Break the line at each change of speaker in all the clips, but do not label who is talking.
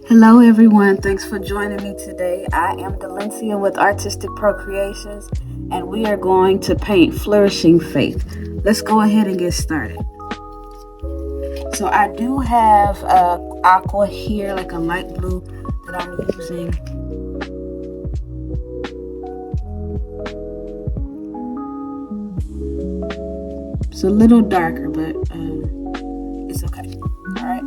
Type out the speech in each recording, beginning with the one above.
Hello, everyone. Thanks for joining me today. I am Delencia with Artistic Procreations, and we are going to paint Flourishing Faith. Let's go ahead and get started. So I do have aqua here, like a light blue that I'm using. It's a little darker, but it's okay. All right.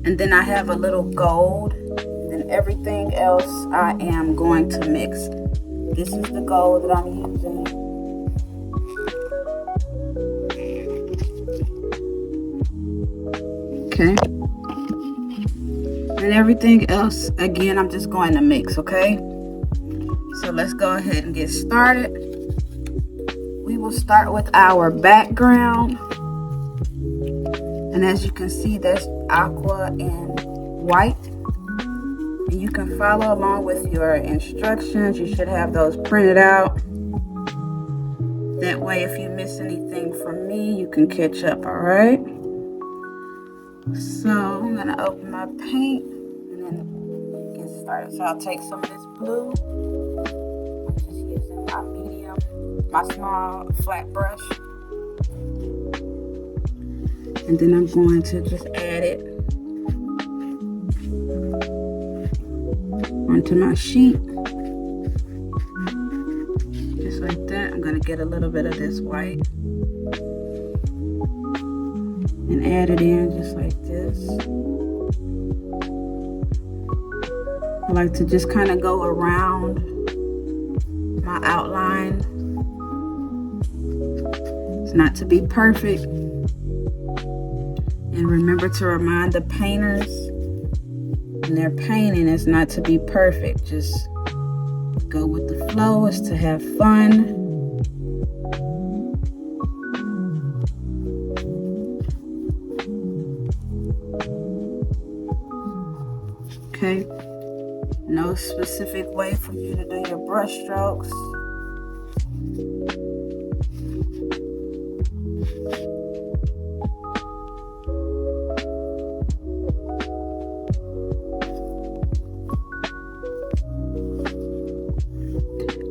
And then I have a little gold, and then everything else I am going to mix. This is the gold that I'm using. Okay. And everything else, again, I'm just going to mix, okay? So let's go ahead and get started. We will start with our background. And as you can see, there's aqua and white. And you can follow along with your instructions. You should have those printed out. That way, if you miss anything from me, you can catch up, all right? So I'm gonna open my paint and then get started. So I'll take some of this blue. I'm just using my small flat brush. And then I'm going to just add it onto my sheet. Just like that. I'm going to get a little bit of this white and add it in just like this. I like to just kind of go around my outline. It's not to be perfect. And remember to remind the painters when they're painting, it's not to be perfect. Just go with the flow. It's to have fun. Okay. No specific way for you to do your brush strokes.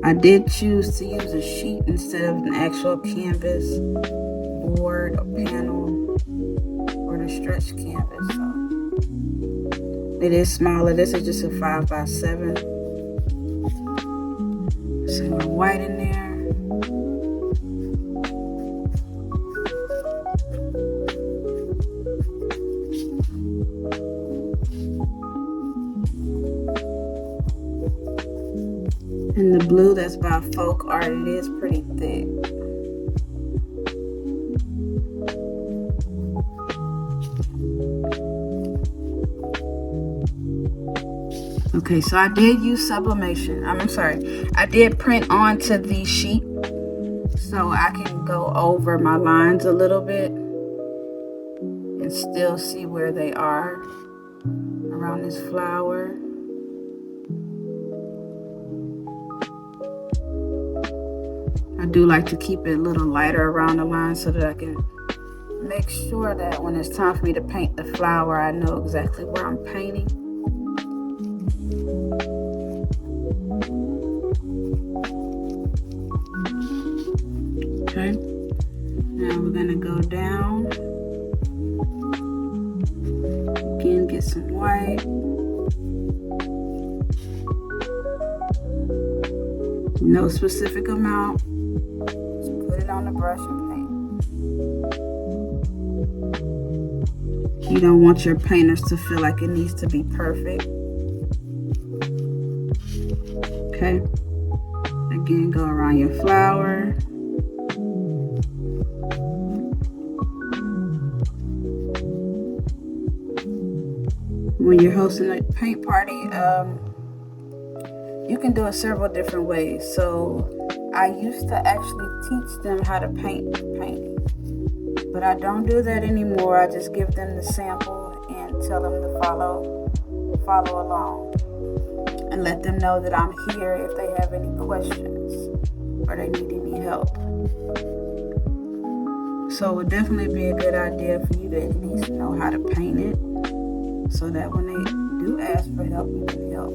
I did choose to use a sheet instead of an actual canvas board or panel or the stretch canvas. So it is smaller. This is just a 5x7. Some more white in there. And the blue that's by Folk Art, it is pretty thick. Okay, so I did use sublimation. I did print onto the sheet so I can go over my lines a little bit and still see where they are around this flower. I do like to keep it a little lighter around the line so that I can make sure that when it's time for me to paint the flower, I know exactly where I'm painting. Okay, now we're gonna go down. Again, get some white. No specific amount. Just put it on the brush and paint. You don't want your painters to feel like it needs to be perfect. Okay. Again, go around your flower. When you're hosting a paint party, you can do it several different ways. So I used to actually teach them how to paint painting, but I don't do that anymore. I just give them the sample and tell them to follow along and let them know that I'm here if they have any questions or they need any help. So it would definitely be a good idea for you to at least know how to paint it. so that when they do ask for help, you can help.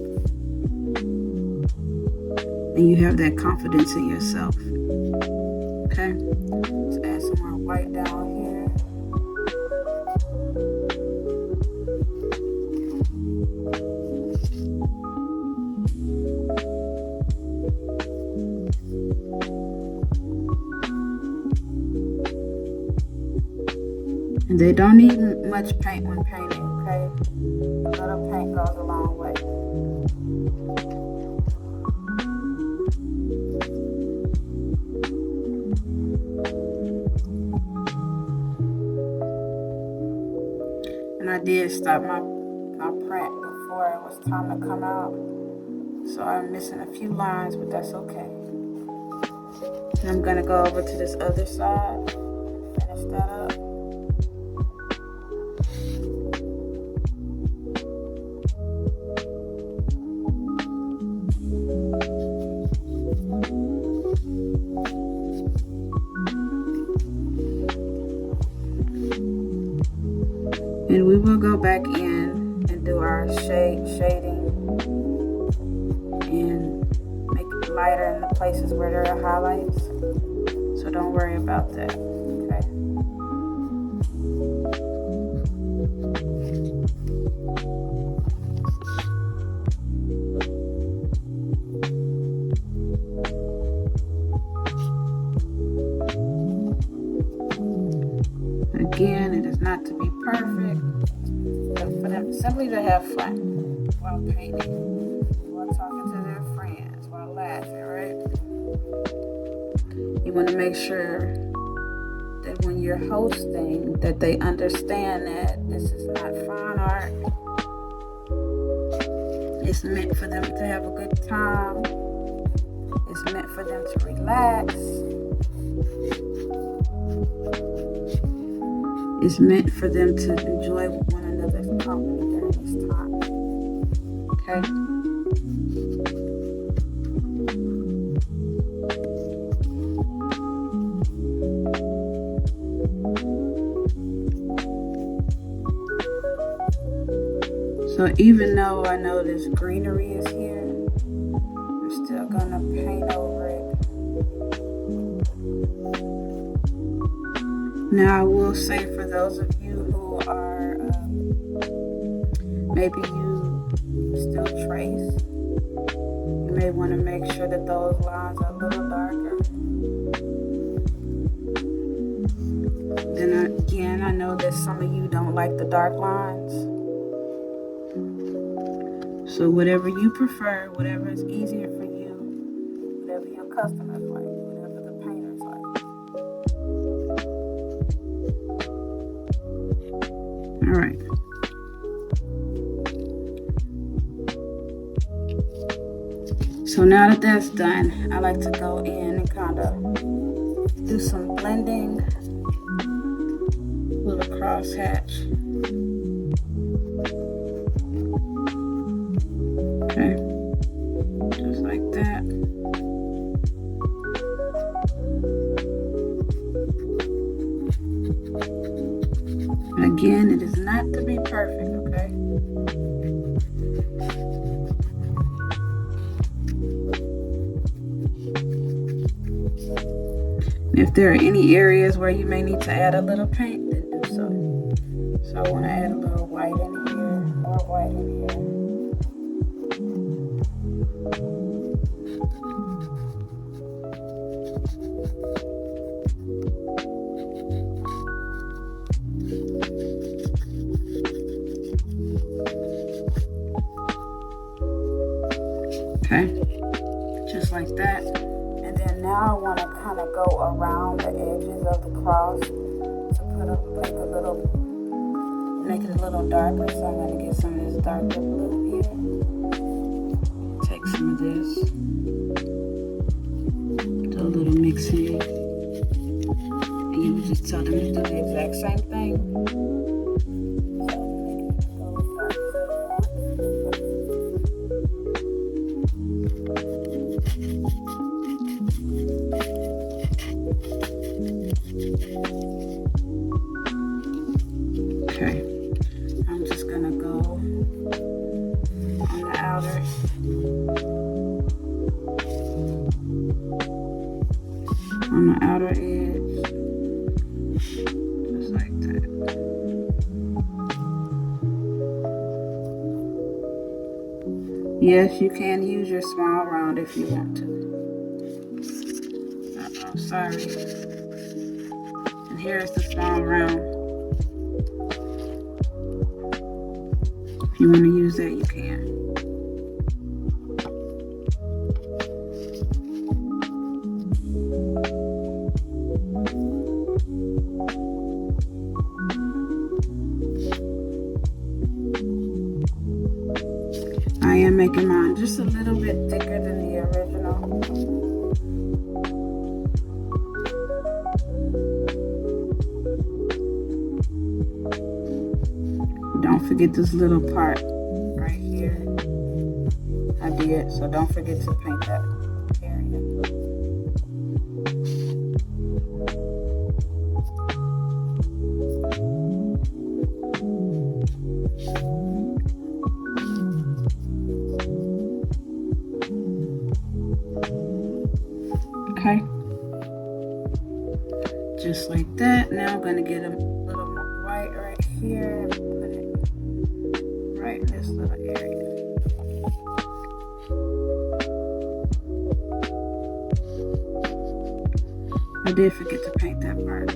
And you have that confidence in yourself. Okay? Let's add some more white down here. And they don't need much paint when painting, okay? A little paint goes a long way. And I did stop my print before it was time to come out. So I'm missing a few lines, but that's okay. And I'm gonna go over to this other side, finish that up. And we will go back in and do our shading and make it lighter in the places where there are highlights. So don't worry about that, okay? Again, it is not to be perfect, but for them simply to have fun while painting, while talking to their friends, while laughing, right? You want to make sure that when you're hosting, that they understand that this is not fine art. It's meant for them to have a good time. It's meant for them to relax. It's meant for them to enjoy one another's company during this time. Okay? So even though I know this greenery is here, I'm still gonna paint over it. Now I will say, for those of you who are, maybe you still trace, you may want to make sure that those lines are a little darker. Then again, I know that some of you don't like the dark lines. So whatever you prefer, whatever is easier for you, whatever your customers like, whatever the painters like. All right. So now that that's done, I like to go in and kind of do some blending with a crosshatch. Okay, just like that. Again, it is not to be perfect, okay? And if there are any areas where you may need to add a little paint, then do so. So I want to add a little white in here, more white in here. Okay, just like that. And then now I want to kind of go around the edges of the cross to put up like a little, make it a little darker. So I'm going to get some of this darker blue here. Take some of this, do a little mixing, and you just tell them to do the exact same thing. Okay, I'm just gonna go Yes, you can use your small round if you want to. Sorry. And here's the small round. If you want to use that, you can. I am making mine just a little bit thicker than the original. Don't forget this little part right here. I did, so don't forget to paint that area. Okay, just like that. Now I'm going to get a little more white right here and put it right in this little area. I did forget to paint that part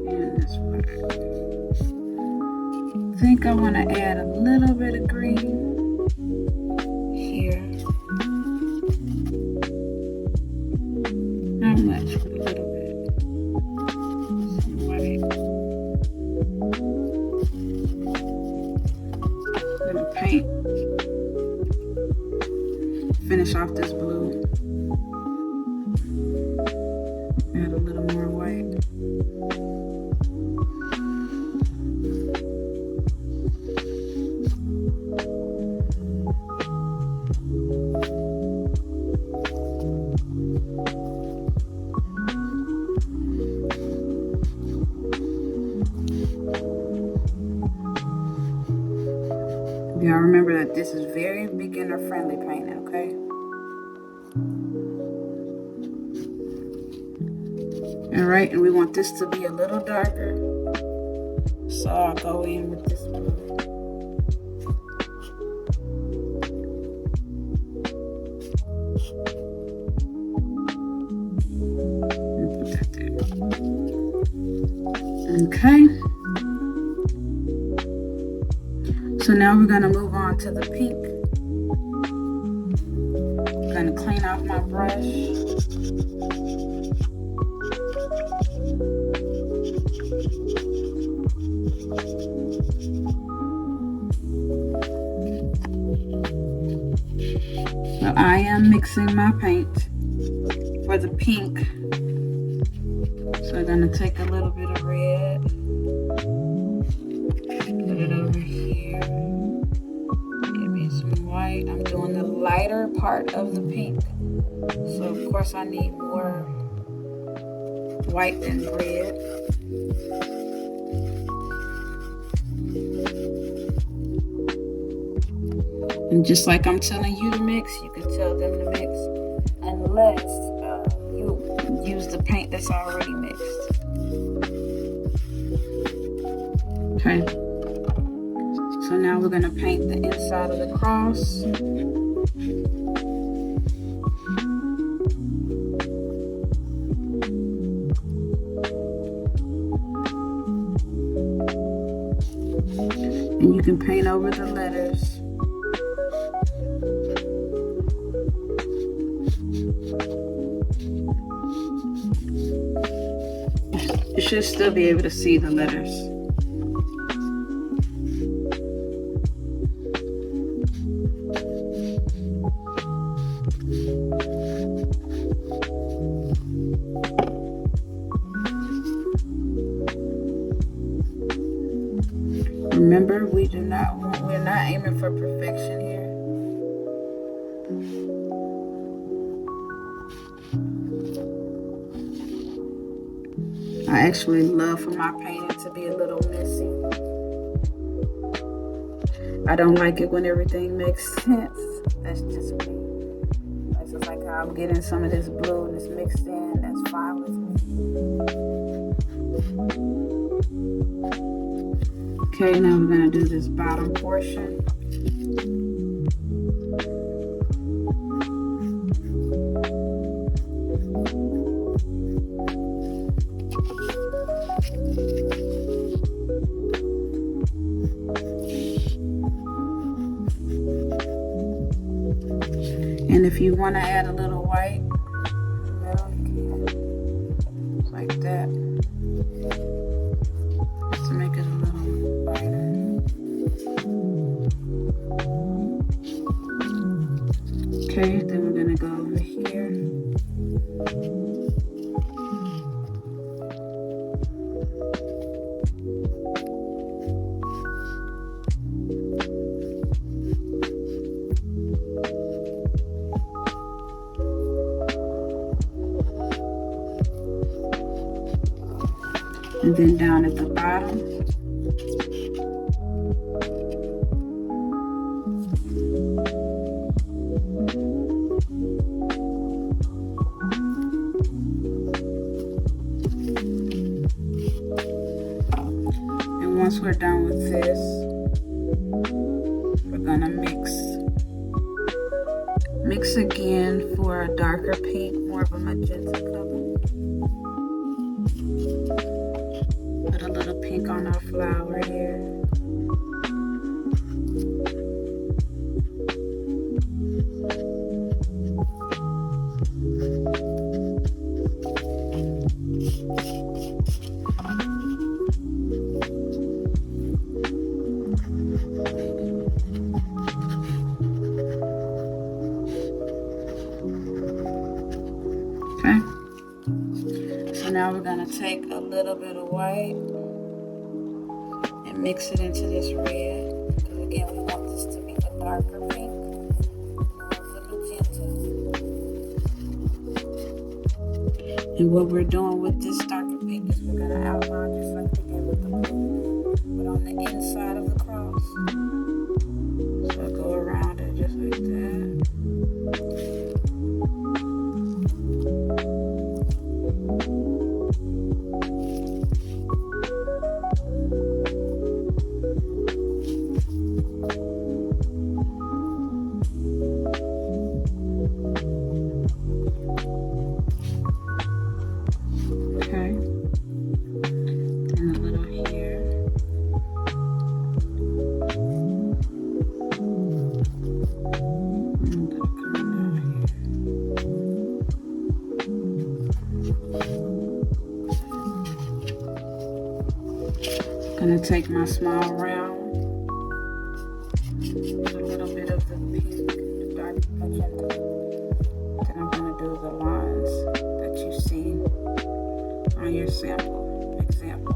and this part. I think I want to add a little bit of green here. Not much, but a little bit. Some white. I'm gonna paint. Finish off this blue. Add a little more white. Y'all remember that this is very beginner friendly painting, okay? Alright, and we want this to be a little darker. So I'll go in with this blue. And put that there. Okay. So now we're going to move on to the pink. I'm going to clean off my brush. So I am mixing my paint for the pink. So I'm going to take a little bit of red. Put it over here. Give me some white. I'm doing the lighter part of the pink. So of course I need more white than red. And just like I'm telling you to mix, you can tell them to mix, unless you use the paint that's already mixed. Okay. So now we're going to paint the inside of the cross. And you can paint over the letters. You should still be able to see the letters. Remember, we're not aiming for perfection here. I actually love for my painting to be a little messy. I don't like it when everything makes sense. That's just me. That's just like how I'm getting some of this blue and it's mixed in. That's fine with me. Okay, now we're going to do this bottom portion. And if you want to add a little white in the middle, you can. Like that. Just to make it a little brighter. Okay, then we're going to go over here. And then down at the bottom, and once we're done with this, we're gonna mix again for a darker pink, more of a magenta color. Put a little pink on our flower here. Okay. So now we're going to take a little bit of white and mix it into this red. Because again, we want this to be a darker pink, more of the magenta. And what we're doing with this darker pink is we're going to outline just like we did with the blue, but on the inside of the cross. So I go around it just like that. I'm going to take my small round, put a little bit of the pink, the dark magenta, then I'm going to do the lines that you see on your sample example.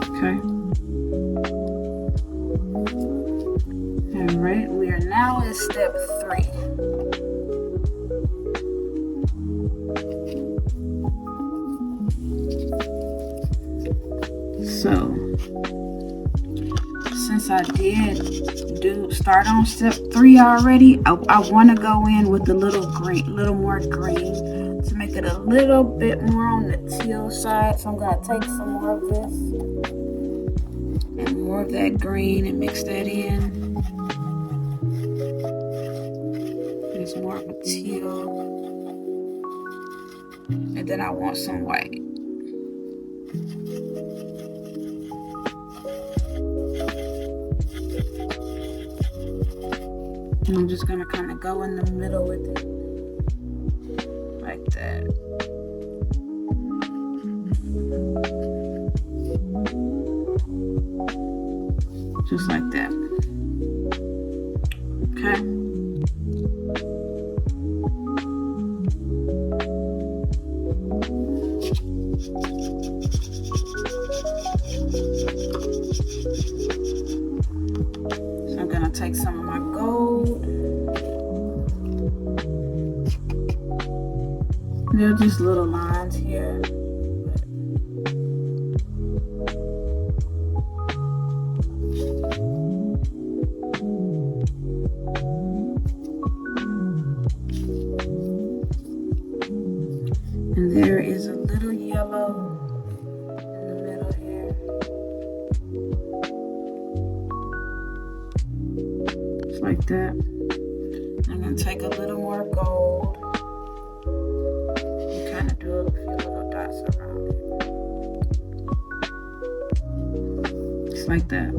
Okay. All right, we are now in step 3. So, since I did start on step 3 already, I want to go in with a little more green to make it a little bit more on the teal side. So I'm going to take some more of this and more of that green and mix that in. It's more of a teal. And then I want some white. And I'm just going to kind of go in the middle with it. Like that. Just like that. Okay. So I'm gonna take some of my gold. They're just little lines here. Just like that. I'm going to take a little more gold and kind of do a few little dots around it. Just like that.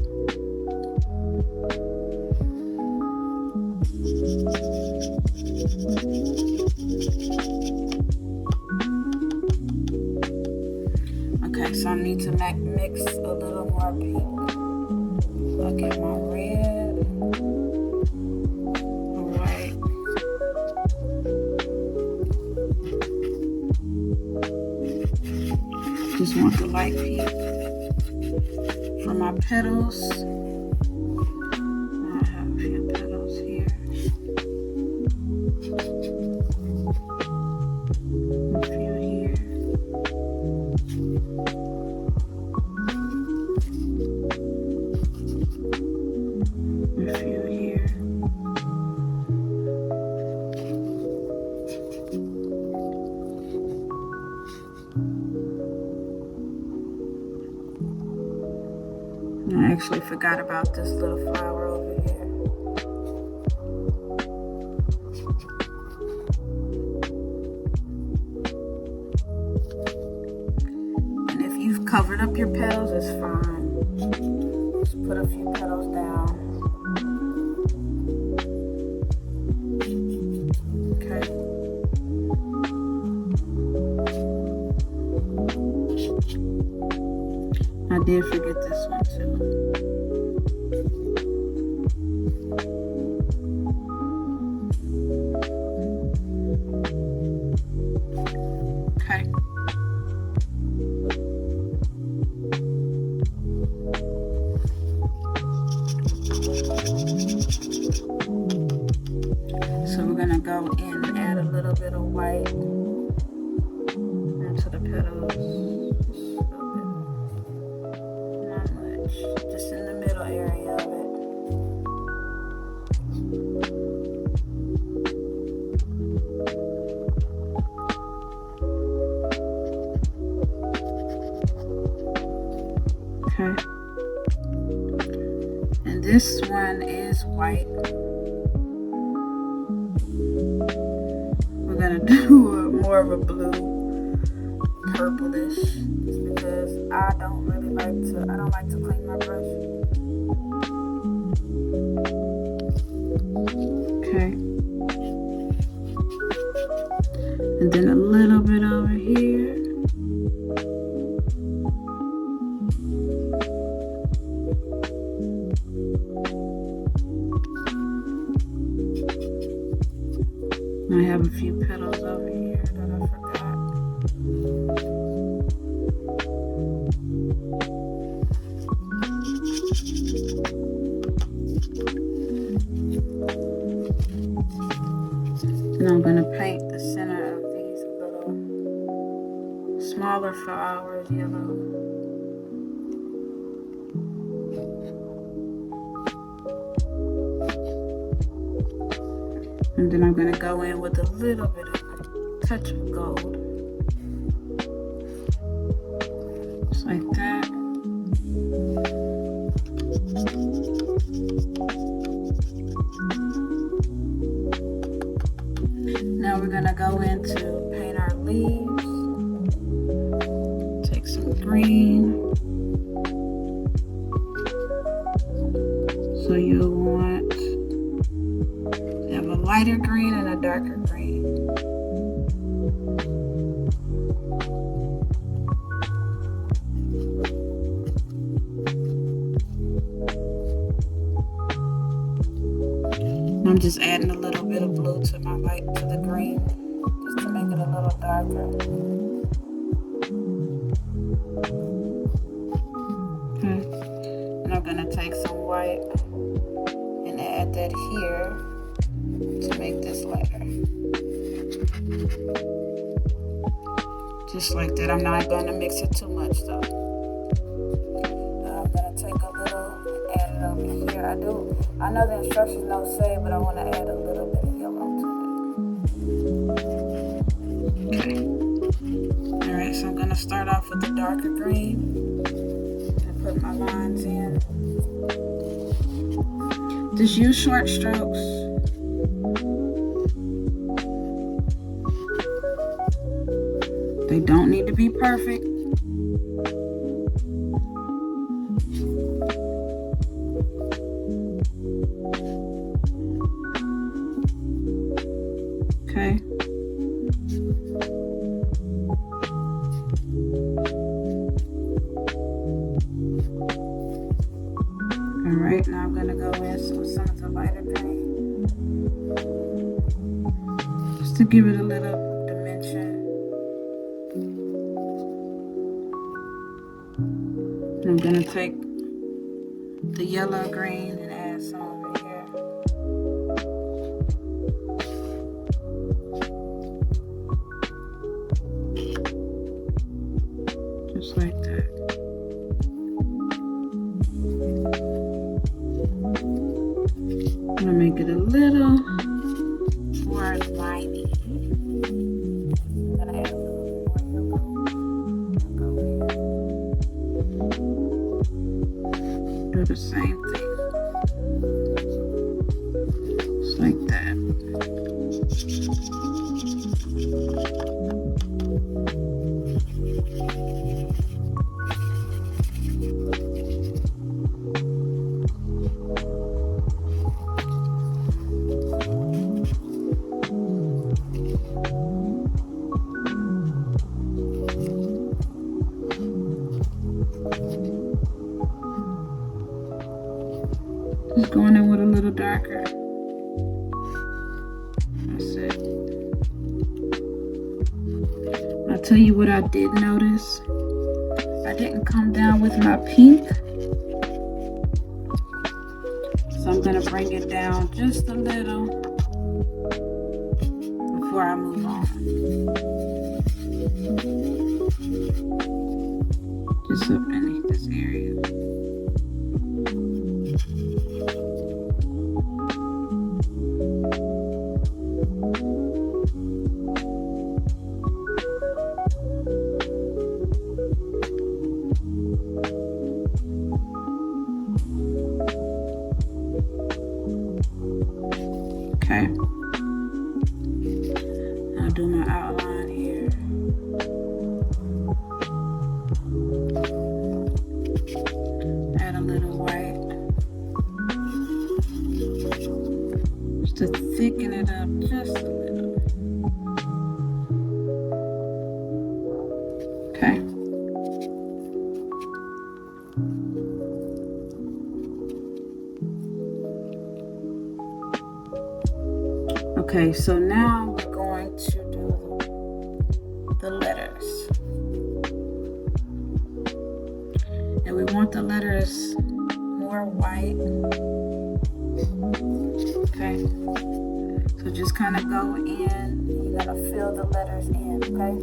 Okay, so I need to mix a little more pink. I'll get my red. Alright. Just want the light pink. For my petals, I have a few petals here. A few here. A few here. I actually forgot about this little flower over here. And if you've covered up your petals, it's fine. Just put a few petals down. Okay. I did forget this one too. Okay. So we're gonna go in and add a little bit of white into the petals. Just in the middle area of it. Okay. And this one is white. We're gonna do more of a blue, purplish, just because I don't like to clean my brush. Okay. And then a little bit over here. I have a few petals over here that I forgot. And I'm going to paint the center of these little smaller flowers yellow. And then I'm going to go in with a little bit of a touch of gold. Just like that. Now we're going to go in to paint our leaves. Take some green. So you'll want to have a lighter green and a darker green. I'm just adding a little bit of blue to my light, to the green, just to make it a little darker. Okay. And I'm gonna take some white and add that here to make this lighter. Just like that. I'm not gonna mix it too much though. I'm gonna take a little and add it over here. I know the instructions don't say, but I want to add a little bit of yellow to it. Okay. Alright, so I'm going to start off with the darker green and put my lines in. Just use short strokes. They don't need to be perfect. Okay. Alright, now I'm going to go in with some of the lighter paint. Just to give it a little dimension. I'm going to take the yellow green and add some over here. Just like that. I'm going to make it a little more limey. I'm going to add a little more yellow. Do the same thing. Just like that. Just going in with a little darker. That's it. I'll tell you what I did notice. I didn't come down with my pink. So I'm going to bring it down just a little before I move on. Just up underneath this area. Okay. I'll do my outline here. Add a little white. Just to thicken it up just a little. Okay. Okay, so now we're going to do the letters. And we want the letters more white. Okay. So just kind of go in. You're going to fill the letters in, okay?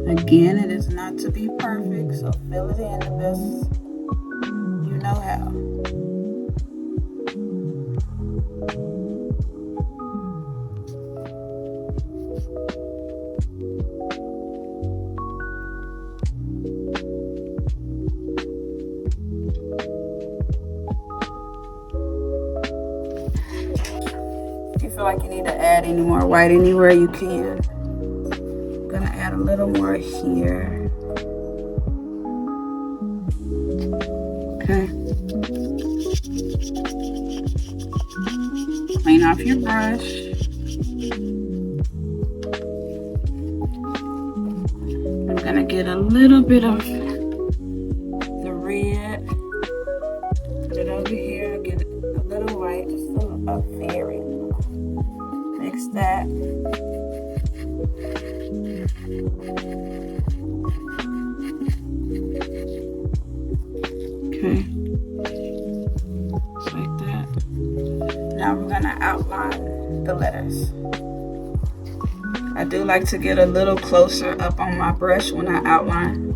Again, it is not to be perfect, so fill it in the best you know how. If you feel like you need to add any more white anywhere, you can. Gonna add a little more here. Okay. Clean off your brush. I'm gonna get a little bit of the red. Put it over here. Get a little white, just a very little. Mix that. Okay, just like that. Now we're gonna outline the letters. I do like to get a little closer up on my brush when I outline.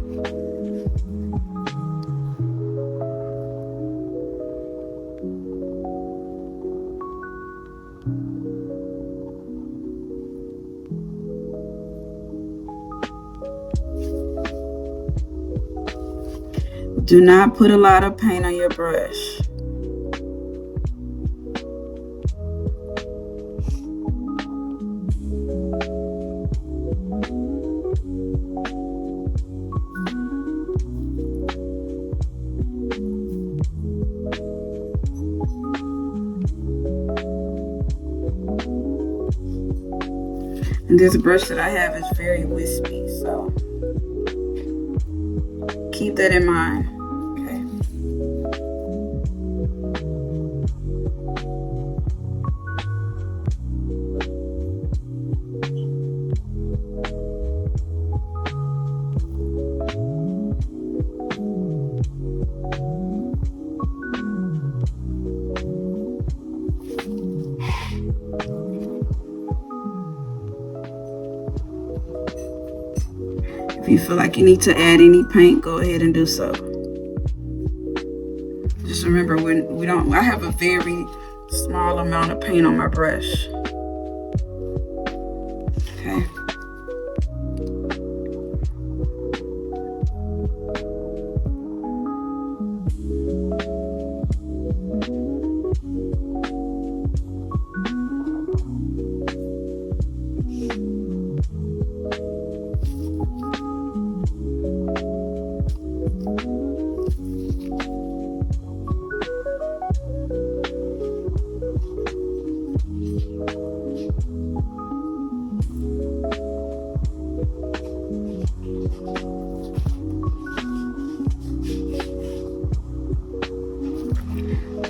Do not put a lot of paint on your brush. And this brush that I have is very wispy, so keep that in mind. Okay. If you feel like you need to add any paint, go ahead and do so. Just remember, I have a very small amount of paint on my brush. Okay.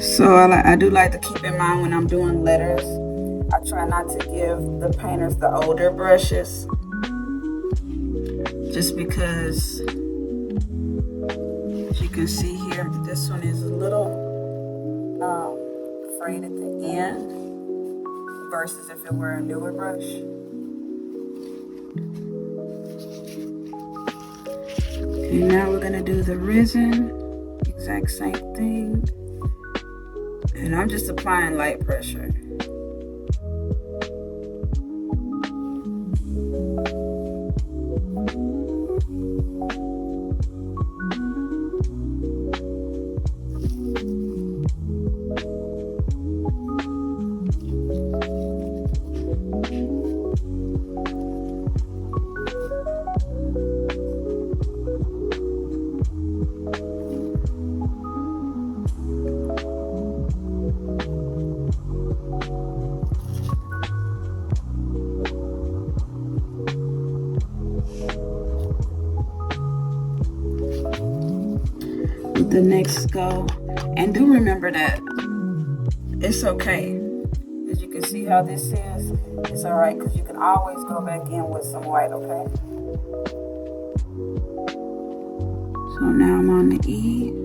So I do like to keep in mind when I'm doing letters, I try not to give the painters the older brushes, just because, as you can see here, this one is a little frayed at the end versus if it were a newer brush. Okay, now we're gonna do the risen, exact same thing. And I'm just applying light pressure. The next go, and do remember that it's okay. As you can see how this is, it's all right, because you can always go back in with some white. Okay, so now I'm on the E.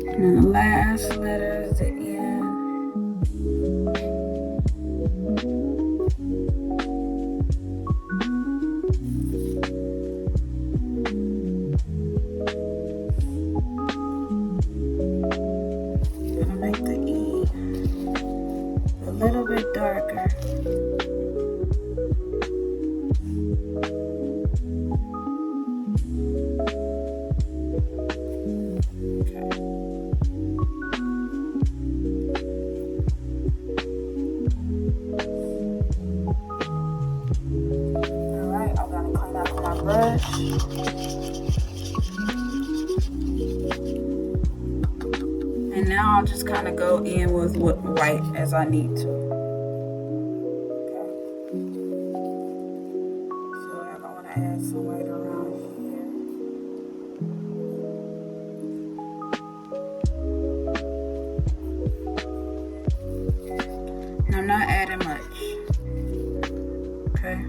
And then the last letter is the N. Gonna make the E a little bit darker. Brush. And now I'll just kind of go in with white as I need to. Okay. So I want to add some white around here. And I'm not adding much. Okay.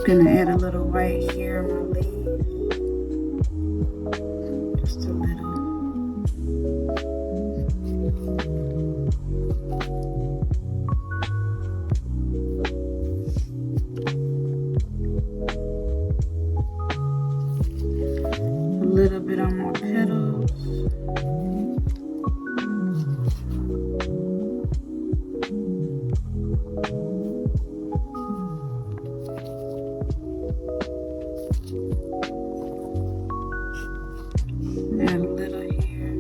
Gonna add a little white here on my leaf. Just a little. A little bit on my petals. Add a little here.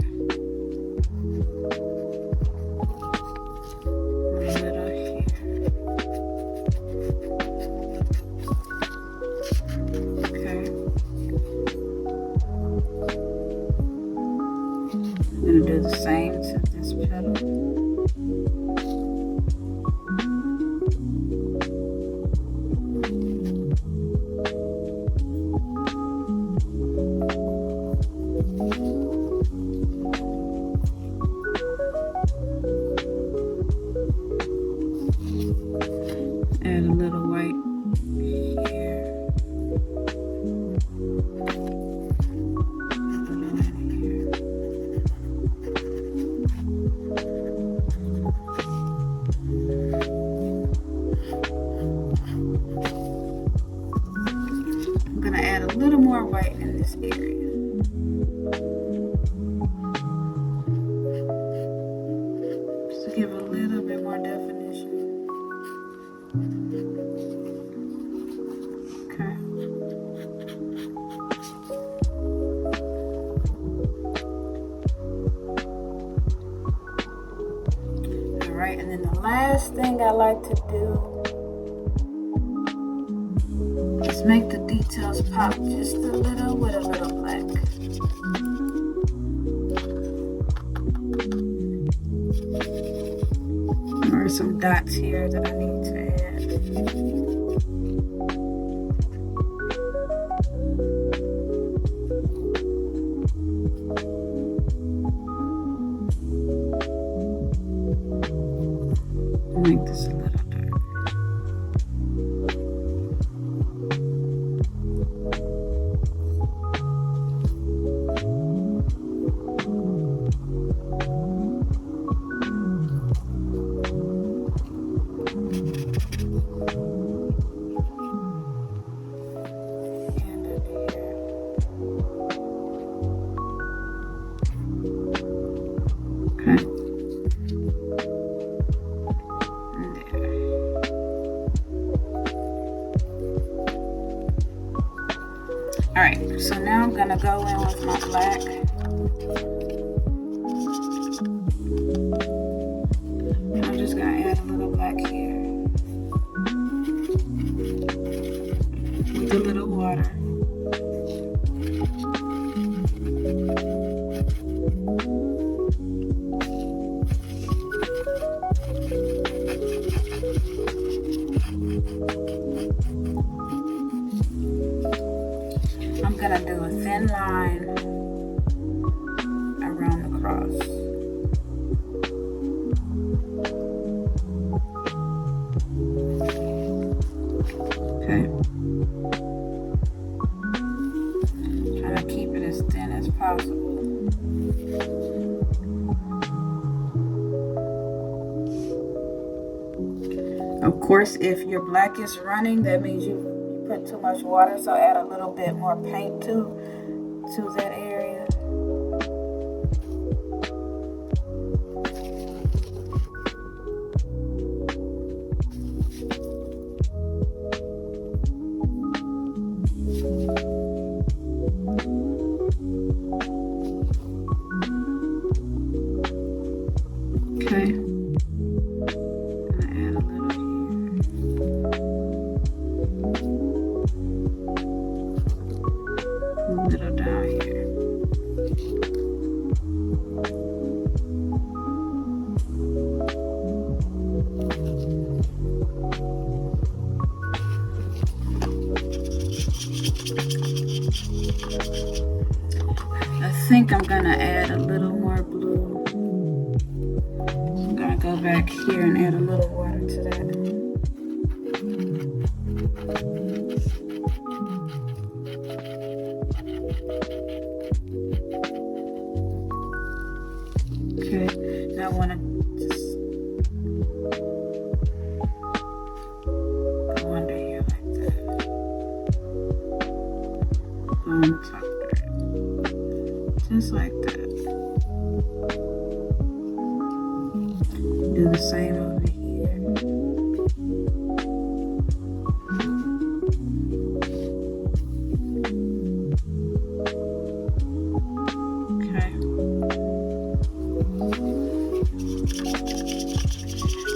A little here. Okay. I'm going to do the same to this petal. Add a little white here. A little in here. I'm going to add a little more white in this area. Just to give a little bit more definition. Okay. All right, and then the last thing I like to do is make the details pop just a little with a little black. There are some dots here that I need to add. Make this a little darker. And up here. Okay. Alright, so now I'm gonna go in with my black. And I'm just gonna add a little black here. With a little water. I'm gonna do a thin line around the cross. Okay. Try to keep it as thin as possible. Of course, if your black is running, that means you put too much water, so add a little bit more paint to that area. Okay. Little down here. I think I'm gonna add a little more blue. I'm gonna go back here and add a little water to that. Just go under here like that. On top there. Just like that. Do the same over here.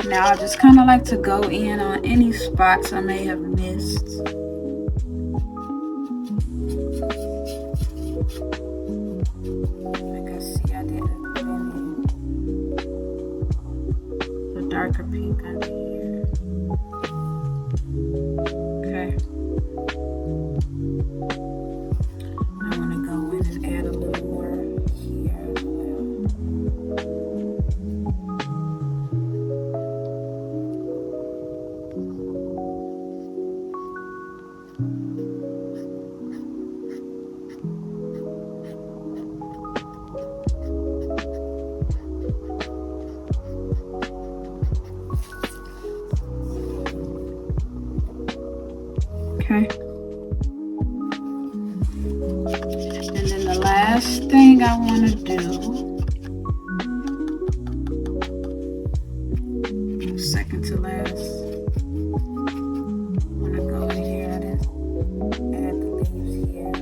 Now I just kind of like to go in on any spots I may have missed. Like I see I didn't put any the darker pink under here. Okay. I want to go in and add a little more here as well. Okay. And then the last thing I want to do, second to last, I'm going to go in here and add the leaves here.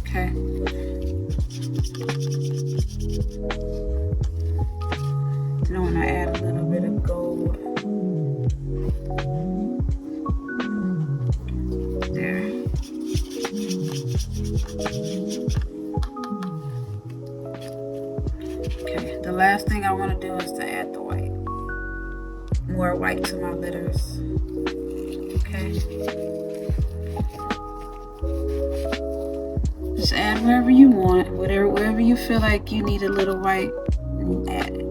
Okay. Then I want to add a little bit of gold there. Okay, the last thing I want to do is to add the white. More white to my letters. Okay. Just add wherever you want, wherever you feel like you need a little white, add it.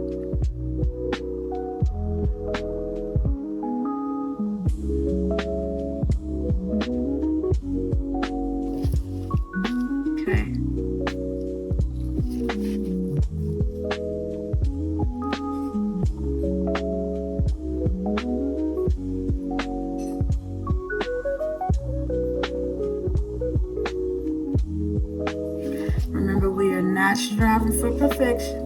Okay. Remember, we are not striving for perfection.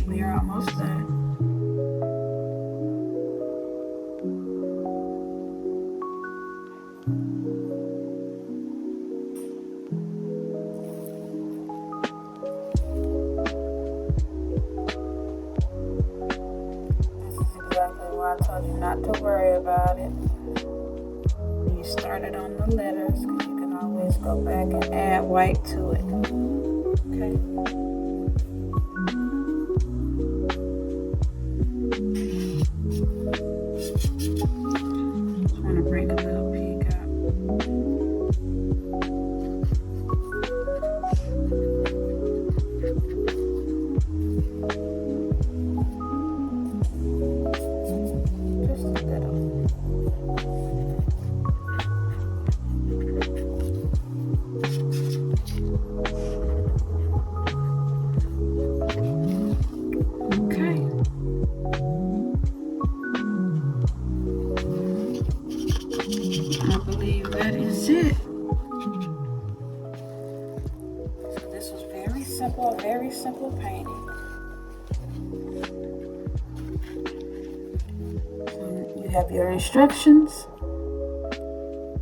We are almost done. Exactly why I told you not to worry about it. You started on the letters because you can always go back and add white to it. Okay. Just want to bring a little pink out. Just a little. Okay. I believe that is it. So this was very simple painting. You have your instructions,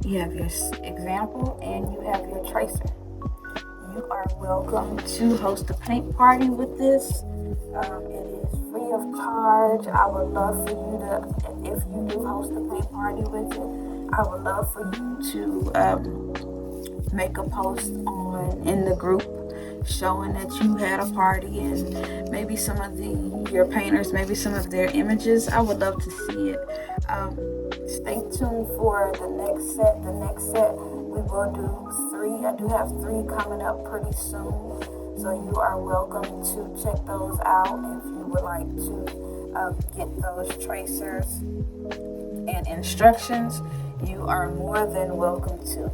you have your example, and you have your tracer. You are welcome to host a paint party with this. It is free of charge. I would love for you to, if you do host a paint party with it, I would love for you to make a post in the group showing that you had a party, and maybe some of your painters, maybe some of their images. I would love to see it. Stay tuned for the next set. The next set, we will do 3. I do have 3 coming up pretty soon. So you are welcome to check those out if you would like to get those tracers and instructions. You are more than welcome to.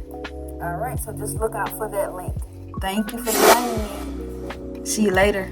All right, so just look out for that link. Thank you for joining me. See you later.